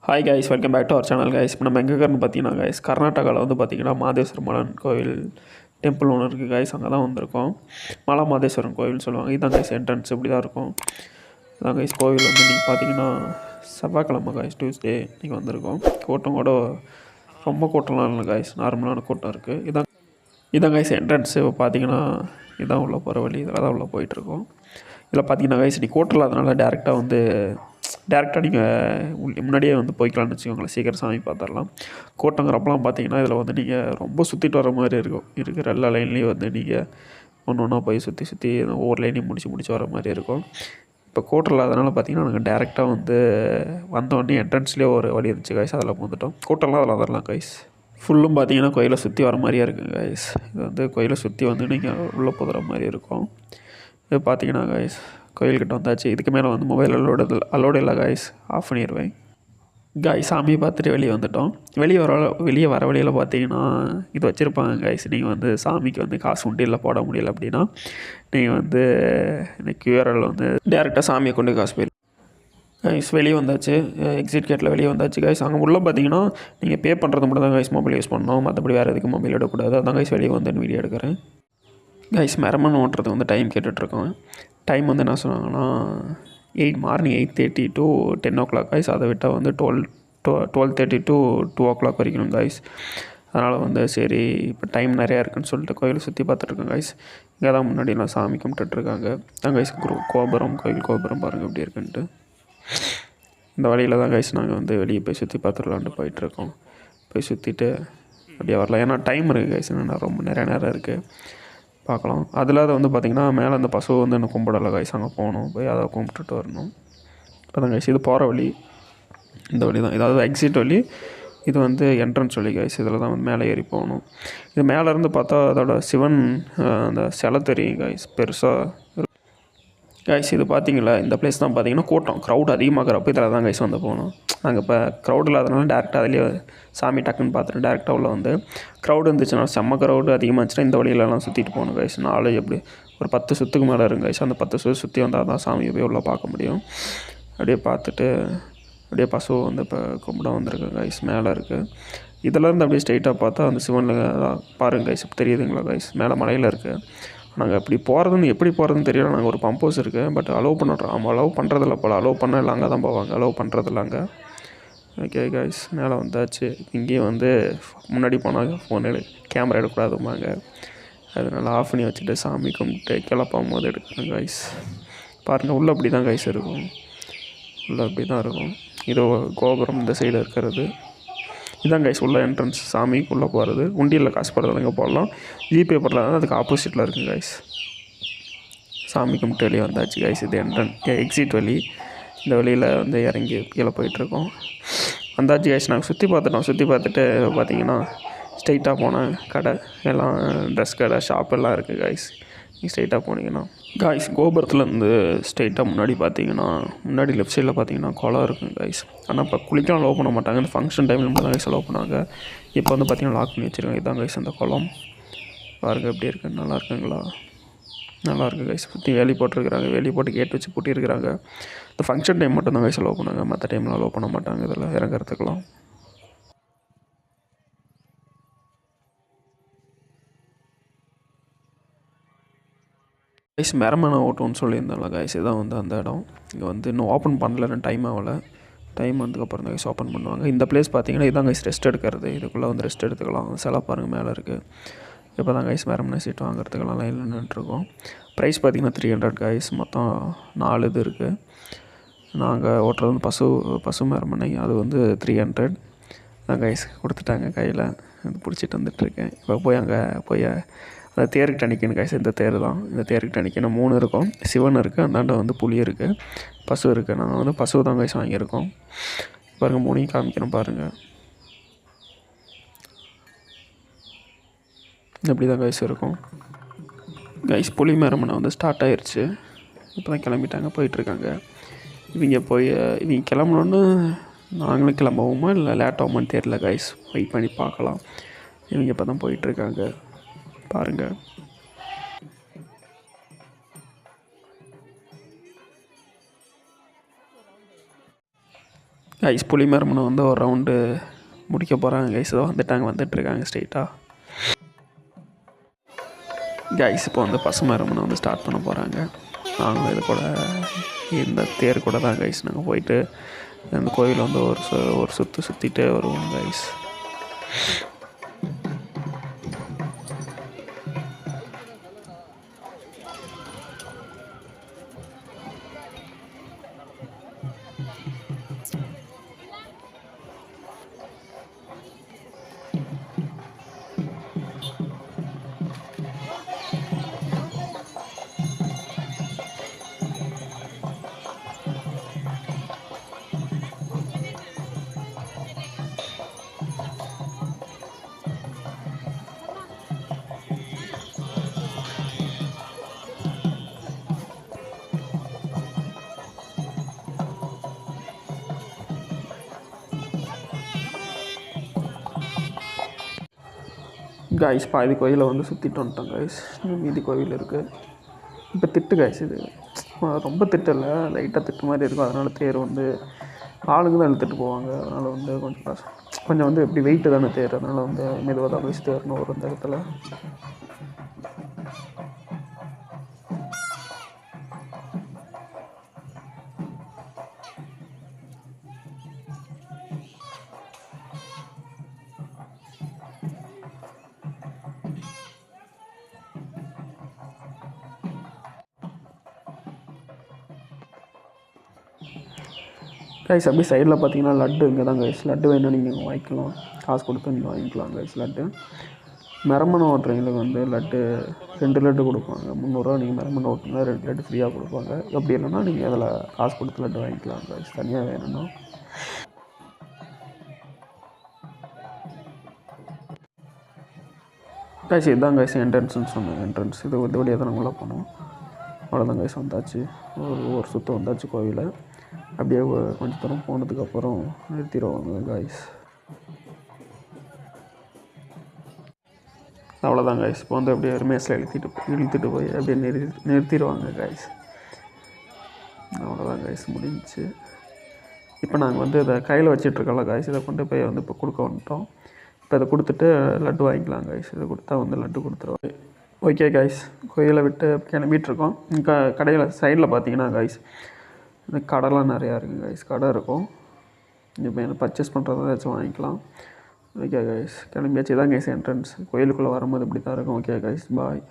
Hi guys, welcome back to our channel guys. இப்போ நம்ம எங்கே இருக்கிறோன்னு பார்த்தீங்கன்னா கைஸ், கர்நாடகாவில் வந்து பார்த்தீங்கன்னா மாதேஸ்வர மலன் கோவில் டெம்பிள் ஒன்று இருக்குது கைஸ். அங்கே தான் வந்திருக்கோம். மலா மாதேஸ்வரன் கோவில்னு சொல்லுவாங்க. இதுதான் கைஸ் என்ட்ரன்ஸ். இப்படி தான் இருக்கும். இதான் கைஸ் கோவில் வந்து நீங்கள் பார்த்தீங்கன்னா செவ்வாய்க்கிழமை கைஸ், டியூஸ்டே நீங்கள் வந்திருக்கோம். கூட்டம் கூட ரொம்ப கூட்டம்லாம் இல்லை கைஸ், நார்மலான கூட்டம் இருக்குது. இதான் கைஸ் என்ட்ரன்ஸ். இப்போ பார்த்தீங்கன்னா இதான் உள்ளே போகிற வழி. இதில் தான் உள்ளே போயிட்டுருக்கோம். இதில் பார்த்தீங்கன்னா கைஸ் நீ கூட்டம் இல்லாதனால டேரெக்டாக நீங்கள் முன்னாடியே வந்து போய்க்கலாம்னு வச்சுக்கோங்களேன். சீக்கிரம் சாமி பார்த்துடலாம். கூட்டங்கிறப்பெல்லாம் பார்த்தீங்கன்னா இதில் வந்து நீங்கள் ரொம்ப சுற்றிட்டு வர மாதிரி இருக்கிற எல்லா லைன்லேயும் வந்து நீங்கள் ஒன்று ஒன்றா போய் சுற்றி ஒவ்வொரு லைனையும் முடிச்சு வர மாதிரி இருக்கும். இப்போ கூட்டம் இல்லாதனால பார்த்தீங்கன்னா நாங்கள் டேரெக்டாக வந்து வந்தோடனே என்ட்ரன்ஸ்லேயே ஒரு வழி இருந்துச்சு கைஸ், அதில் வந்துட்டோம். கூட்டம்லாம் அதில் வந்துடலாம் கைஸ். ஃபுல்லும் பார்த்தீங்கன்னா கோயிலை சுற்றி வர மாதிரியே இருக்குங்க கைஸ். இது வந்து கோயிலை சுற்றி வந்து நீங்கள் உள்ளே போகிற மாதிரி இருக்கும். இது பார்த்தீங்கன்னா கைஸ் கோயில்கிட்ட வந்தாச்சு. இதுக்கு மேலே வந்து மொபைல் அலோடு இல்லை கைஸ், ஆஃப் பண்ணிடுவேன். கைஸ் சாமியை பார்த்துட்டு வெளியே வந்துட்டோம். வெளியே வர வழியில் பார்த்தீங்கன்னா இது வச்சுருப்பாங்க கைஸ். நீங்கள் வந்து சாமிக்கு வந்து காசு உண்டியலில் போட முடியல அப்படின்னா நீங்கள் வந்து இந்த கியூஆரில் வந்து டேரெக்டாக சாமியை கொண்டு காசு போயிடும் கைஸ். வெளியே வந்தாச்சு, எக்ஸிட் கேட்டில் வெளியே வந்தாச்சு கைஸ். அங்கே உள்ளே பார்த்தீங்கன்னா நீங்கள் பே பண்ணுறது மட்டும் தான் கைஸ் மொபைல் யூஸ் பண்ணணும். மற்றபடி வேறு எதுக்கு மொபைல் எடுக்கக்கூடாது. அதான் கைஸ் வெளியே வந்து வீடியோ எடுக்கிறேன் கைஸ். மெரமன் ஓட்டுறது வந்து டைம் கேட்டுட்ருக்கோம். டைம் வந்து என்ன சொன்னாங்கன்னா மார்னிங் 8:30 to 10 o'clock கைஸ். அதை விட்டால் வந்து 12:30 to 2 o'clock வரைக்கும் கைஸ். அதனால் வந்து சரி இப்போ டைம் நிறையா இருக்குதுன்னு சொல்லிட்டு கோயிலை சுற்றி பார்த்துட்ருக்கோம் கைஸ். இங்கே தான் முன்னாடி நான் சாமி கும்பிட்டுட்ருக்காங்க. தான் கைஸ் கோயில் கோபுரம் பாருங்கள் எப்படி இருக்குன்ட்டு. இந்த வழியில் தான் கைஸ் நாங்கள் வந்து வெளியே போய் சுற்றி பார்த்துடலான்ட்டு போயிட்டுருக்கோம். போய் சுற்றிட்டு அப்படியே வரலாம். ஏன்னா டைம் இருக்குது கைஸ், என்னென்னா ரொம்ப நிறைய நேரம் இருக்குது, பார்க்கலாம். அதில் அதை வந்து பார்த்திங்கன்னா மேலே அந்த பசுவை வந்து எனக்கு கும்பிடலை கைஸ். அங்கே போகணும், போய் அதை கும்பிட்டுட்டு வரணும். இப்போ தான் கைஸ் இது போகிற வழி. இந்த வழி தான், இதாவது எக்ஸிட் வழி. இது வந்து என்ட்ரன்ஸ் வழி கைஸ். இதில் தான் வந்து மேலே ஏறி போகணும். இது மேலேருந்து பார்த்தா அதோட சிவன் அந்த சிலை தெரியும் கைஸ், பெருசாக கைஸ். இது பார்த்தீங்களா, இந்த பிளேஸ் தான் பார்த்தீங்கன்னா கூட்டம் க்ரௌட் அதிகமாகிறப்போ இதில் தான் கைஸ் வந்து போகணும். நாங்கள் இப்போ க்ரௌட் இல்லாதனால டேரெக்டாக அதிலே சாமி டக்குன்னு பார்த்துட்டு டேரெக்டாக உள்ள வந்து க்ரௌடு இருந்துச்சுன்னா செம்ம க்ரௌடு அதிகமாகிடுச்சுன்னா இந்த வழியிலலாம் சுற்றிட்டு போகணும் கைஸ். நாலு எப்படி ஒரு 10 சுற்றுக்கு மேலே இருக்கும் கைஸ். அந்த 10 சுற்றி வந்தால் தான் சாமியை போய் உள்ளே பார்க்க முடியும். அப்படியே பார்த்துட்டு அப்படியே பசுவை வந்து இப்போ கும்பிட வந்திருக்கு கைஸ். மேலே இருக்குது. இதிலேருந்து அப்படியே ஸ்ட்ரைட்டாக பார்த்தா அந்த சிவனில் பாருங்கள் கைஸ், தெரியுதுங்களா கைஸ், மேலே மலையில் இருக்குது. நாங்கள் எப்படி போகிறதுன்னு தெரியல. நாங்கள் ஒரு பம்ப் ஹவுஸ் இருக்குது, பட் அலோவ் பண்ணுறோம். அவங்க அலோவ் பண்ணுறதில்ல போல். அலோவ் பண்ண இல்லை அங்கே தான் போவாங்க, அலோவ் பண்ணுறதில்ல அங்கே. ஓகே கைஸ், மேலே வந்தாச்சு. இங்கேயும் வந்து முன்னாடி போனாங்க கேமரா எடுக்கக்கூடாதுமாங்க. அதனால் ஆஃப் பண்ணி வச்சுட்டு சாமி கும்பிட்டு கிளப்பாகும் போது எடுக்கிறேன் கைஸ். பாருங்கள் உள்ளே அப்படி தான் கைஸ் இருக்கும். உள்ளே அப்படி தான் இருக்கும். இது கோபுரம் இந்த சைடு இருக்கிறது. இதான் கைஸ் உள்ள என்ட்ரன்ஸ். சாமிக்கு உள்ளே போகிறது. உண்டியில் காசு போடுறது எங்கே போடலாம். ஜிபே போடலாம், அதுக்கு ஆப்போசிட்டில் இருக்குது கைஸ். சாமி கும்பிட்டு வெளியே வந்தாச்சு கைஸ். இது எக்ஸிட் வழி. இந்த வழியில் வந்து இறங்கி கீழே போயிட்டுருக்கோம். வந்தாச்சு கைஸ். நாங்கள் சுற்றி பார்த்துட்டு பார்த்தீங்கன்னா ஸ்ட்ரைட்டாக போனேன். கடை எல்லாம் ட்ரெஸ் கடை ஷாப் எல்லாம் இருக்குது கைஸ். நீங்கள் ஸ்ட்ரைட்டாக போனீங்கன்னா கைஸ் கோபுரத்துலேருந்து ஸ்ட்ரைட்டாக முன்னாடி லெஃப்ட் சைடில் பார்த்தீங்கன்னா குளம் இருக்குங்க கைஸ். ஆனால் இப்போ குளிக்கலாம் அலோவ் பண்ண மாட்டாங்க. இந்த ஃபங்க்ஷன் டைமில் மட்டும் தான் கைஸ் அலோவ் பண்ணாங்க. இப்போ வந்து பார்த்தீங்கன்னா லாக் பண்ணி வச்சுருக்காங்க. இதான் கைஸ் அந்த குளம் பாருங்கள் எப்படி இருக்குது, நல்லா இருக்குங்களா? நல்லா இருக்குது கைஸ். சுற்றி வேலி போட்டிருக்கிறாங்க. வேலி போட்டு கேட் வச்சு பூட்டியிருக்கிறாங்க. இந்த ஃபங்க்ஷன் டைம் மட்டும் தான் கைஸ் அலோவ் பண்ணாங்க. மற்ற டைமில் அலோவ் பண்ண மாட்டாங்க இதில் இறங்குறதுக்கெல்லாம். Guys மெரமனை ஓட்டோன்னு சொல்லியிருந்தாங்களா guys. இதான் வந்து அந்த இடம். இங்கே வந்து இன்னும் ஓப்பன் பண்ணல, டைம் ஆகலை. டைம் வந்ததுக்கப்புறம் தான் கைஸ் ஓப்பன் பண்ணுவாங்க. இந்த பிளேஸ் பார்த்தீங்கன்னா இதான் கைஸ் ரெஸ்ட் எடுக்கிறது. இதுக்குள்ளே வந்து ரெஸ்ட் எடுத்துக்கலாம். சில பாருங்கள் மேலே இருக்குது. இப்போ தான் கைஸ் மெரமனை சீட் வாங்குறதுக்கெல்லாம் லைனில் நின்றுருக்கோம். ப்ரைஸ் பார்த்தீங்கன்னா 300 கைஸ். மொத்தம் 4 இது இருக்குது. நாங்கள் ஓட்டுறது வந்து பசு மெரமனை, அது வந்து 300 தான் கைஸ். கொடுத்துட்டாங்க கையில். அது பிடிச்சிட்டு வந்துட்டுருக்கேன். இப்போ போய் அந்த தேர்கிட்ட நிற்கணும் கைஸ். இந்த தேர் தான். இந்த தேர்கிட்ட நிற்கணும். 3 இருக்கும். சிவன் இருக்குது, அந்தாண்ட வந்து புலி இருக்குது, பசு இருக்குது. நாங்கள் வந்து பசு தான் கைஸ் வாங்கியிருக்கோம். பாருங்கள் 3 காமிக்கணும் பாருங்கள். இப்படி தான் கைஸ் இருக்கும் கைஸ். புலி மெரமனை வந்து ஸ்டார்ட் ஆகிடுச்சு. இப்போ தான் கிளம்பிட்டாங்க, போயிட்டுருக்காங்க. இவங்க கிளம்பணுன்னு நாங்களும் கிளம்புவோமா இல்லை லேட் ஆகுமான்னு தெரியல கைஸ். வெயிட் பண்ணி பார்க்கலாம். இவங்க இப்போ தான் போயிட்டுருக்காங்க பாருங்கள். கைஸ் புலிமரமனை வந்து ஒரு ரவுண்டு முடிக்க போகிறாங்க கைஸ். இதோ வந்துட்டுருக்காங்க ஸ்ட்ரெயிட்டாக. கைஸ் இப்போ வந்து பசுமரமனை வந்து ஸ்டார்ட் பண்ண போகிறாங்க. நாங்களும் இது கூட இந்த தேர் கூட தான் கைஸ் நாங்கள் போயிட்டு அந்த கோயில் வந்து ஒரு சுற்றிட்டு வருவோம் கைஸ். கைஸ் பாதி கோயிலை வந்து சுற்றிட்டு வந்துட்டோம் கைஸ். மீதி கோயில் இருக்குது. இப்போ திட்டு கைஸ், இது ரொம்ப திட்டு இல்லை, லைட்டாக திட்டு மாதிரி இருக்கும். அதனால் தேர் வந்து ஆளுங்க தான் இழுத்துட்டு போவாங்க. அதனால் வந்து கொஞ்சம் வந்து எப்படி வெயிட்டு தானே தேர், அதனால் வந்து மெதுவாக தான் வச்சுட்டு வரணும் ஒரு இந்த இடத்துல. கைஸ் அப்படியே சைடில் பார்த்தீங்கன்னா லட்டு இங்கே தான் கைஸ். லட்டு வேணும் நீங்கள் வாங்கிக்கலாம், காசு கொடுத்து நீங்கள் வாங்கிக்கலாம் கைஸ். லட்டு மரமனை ஓட்டுறவங்களுக்கு வந்து லட்டு 2 லட்டு கொடுப்பாங்க. 300 நீங்கள் மரமனை ஓட்டுனா 2 லட்டு ஃப்ரீயாக கொடுப்பாங்க. அப்படி இல்லைன்னா நீங்கள் அதில் காசு கொடுத்து லட்டு வாங்கிக்கலாம் கைஸ், தனியாக வேணும்னா. கைஸ் இதுதான் கைஸ் என்ட்ரன்ஸ்னு சொன்னேன். என்ட்ரன்ஸ் இது வழியாக தான் நம்மளாம் போனோம். அவ்வளோதான் கைஸ், வந்தாச்சு. ஒரு சுற்று வந்தாச்சு கோவிலை. அப்படியே கொஞ்சம் தூரம் போனதுக்கப்புறம் நிறுத்திடுவாங்க கைஸ். அவ்வளோதான் கைஸ். இப்போ வந்து அப்படியே மேஸில் இழுத்துட்டு போய் அப்படியே நிறுத்திடுவாங்க கைஸ். அவ்வளோதான் கைஸ், முடிஞ்சிச்சு. இப்போ நாங்கள் வந்து இதை கையில் வச்சிட்ருக்கோம்ல கைஸ், இதை கொண்டு போய் வந்து இப்போ கொடுக்க வந்துட்டோம். இப்போ இதை கொடுத்துட்டு லட்டு வாங்கிக்கலாம் கைஸ். இதை கொடுத்தா வந்து லட்டு கொடுத்துருவோம். ஓகே கைஸ், கோயிலை விட்டு கிளம்பிகிட்ருக்கோம். கடையில் சைடில் பார்த்தீங்கன்னா கைஸ் இந்த கடைலாம் நிறையா இருக்குது கைஸ். கடை இருக்கும், இப்போ என்ன பர்ச்சேஸ் பண்ணுறதா ஏதாச்சும் வாங்கிக்கலாம். ஓகே கைஸ், கிளம்பியாச்சு. தான் கைஸ் என்ட்ரன்ஸ். கோயிலுக்குள்ளே வரும்போது இப்படி தான் இருக்கும். ஓகே கைஸ், பாய்.